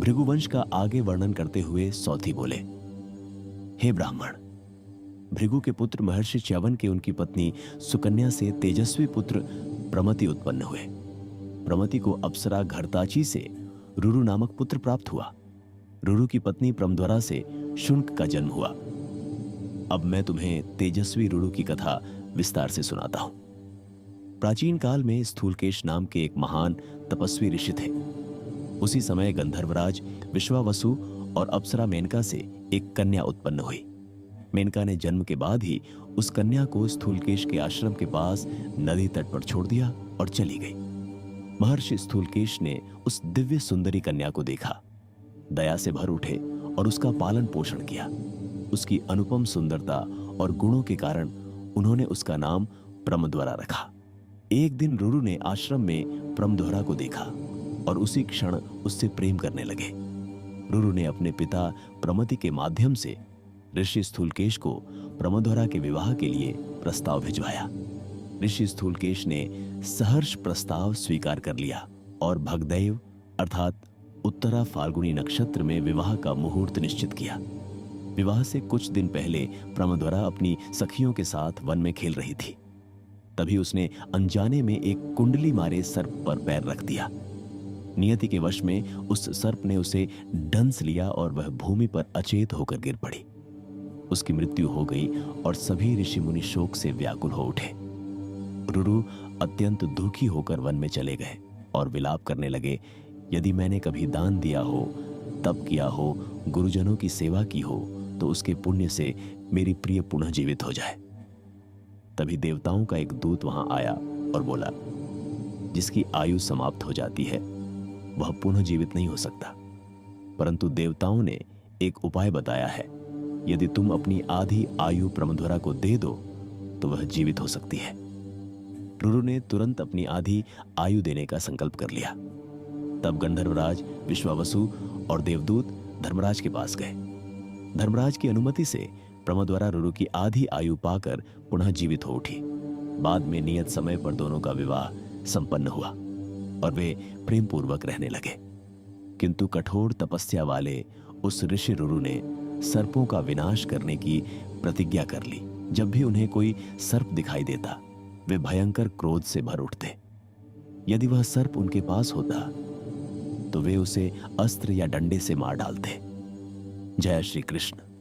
भृगुवंश का आगे वर्णन करते हुए सौथी बोले, हे ब्राह्मण, भृगु के पुत्र महर्षि च्यवन के उनकी पत्नी सुकन्या से तेजस्वी पुत्र प्रमति उत्पन्न हुए। प्रमति को अप्सरा घरताची से रुरु नामक पुत्र प्राप्त हुआ। रुरु की पत्नी प्रमद्वरा से शुंक का जन्म हुआ। अब मैं तुम्हें तेजस्वी रुरु की कथा विस्तार से सुनाता हूं। प्राचीन काल में स्थूलकेश नाम के एक महान तपस्वी ऋषि थे। उसी समय गंधर्वराज विश्वावसु और अप्सरा मेनका से एक कन्या उत्पन्न हुई। मेनका ने जन्म के बाद ही उस कन्या को स्थूलकेश के आश्रम के पास नदी तट पर छोड़ दिया और चली गई। महर्षि स्थूलकेश ने उस दिव्य सुंदरी कन्या को देखा, दया से भर उठे और उसका पालन पोषण किया। उसकी अनुपम सुंदरता और गुणों के कारण उन्होंने उसका नाम प्रमद्वरा रखा। एक दिन रुरु ने आश्रम में प्रमद्वरा को देखा और उसी क्षण उससे प्रेम करने लगे। रुरु ने अपने पिता प्रमति के माध्यम से ऋषि स्थूलकेश को प्रमद्वरा के विवाह के लिए प्रस्ताव भिजवाया। ऋषि स्थूलकेश ने सहर्ष प्रस्ताव स्वीकार कर लिया और भगदैव अर्थात उत्तरा फाल्गुनी नक्षत्र में विवाह का मुहूर्त निश्चित किया। विवाह से कुछ दिन पहले प्रमद्वरा अपनी सखियों के साथ वन में खेल रही थी। तभी उसने अनजाने में एक कुंडली मारे सर्प पर पैर रख दिया। नियति के वश में उस सर्प ने उसे डंस लिया और वह भूमि पर अचेत होकर गिर पड़ी। उसकी मृत्यु हो गई और सभी ऋषि मुनि शोक से व्याकुल हो उठे। रुरु अत्यंत दुखी होकर वन में चले गए और विलाप करने लगे, यदि मैंने कभी दान दिया हो, तप किया हो, गुरुजनों की सेवा की हो, तो उसके पुण्य से मेरी प्रिय पुनः जीवित हो जाए। तभी देवताओं का एक दूत वहां आया और बोला, जिसकी आयु समाप्त हो जाती है वह पुनः जीवित नहीं हो सकता, परंतु देवताओं ने एक उपाय बताया है। यदि तुम अपनी आधी आयु प्रमद्वरा को दे दो तो वह जीवित हो सकती है। रुरु ने तुरंत अपनी आधी आयु देने का संकल्प कर लिया। तब गंधर्वराज विश्वावसु और देवदूत धर्मराज के पास गए। धर्मराज की अनुमति से प्रमद्वरा रुरु की आधी आयु पाकर पुनः जीवित हो उठी। बाद में नियत समय पर दोनों का विवाह संपन्न हुआ और वे प्रेम पूर्वक रहने लगे। किंतु कठोर तपस्या वाले उस ऋषि रुरु ने सर्पों का विनाश करने की प्रतिज्ञा कर ली। जब भी उन्हें कोई सर्प दिखाई देता वे भयंकर क्रोध से भर उठते। यदि वह सर्प उनके पास होता तो वे उसे अस्त्र या डंडे से मार डालते। जय श्री कृष्ण।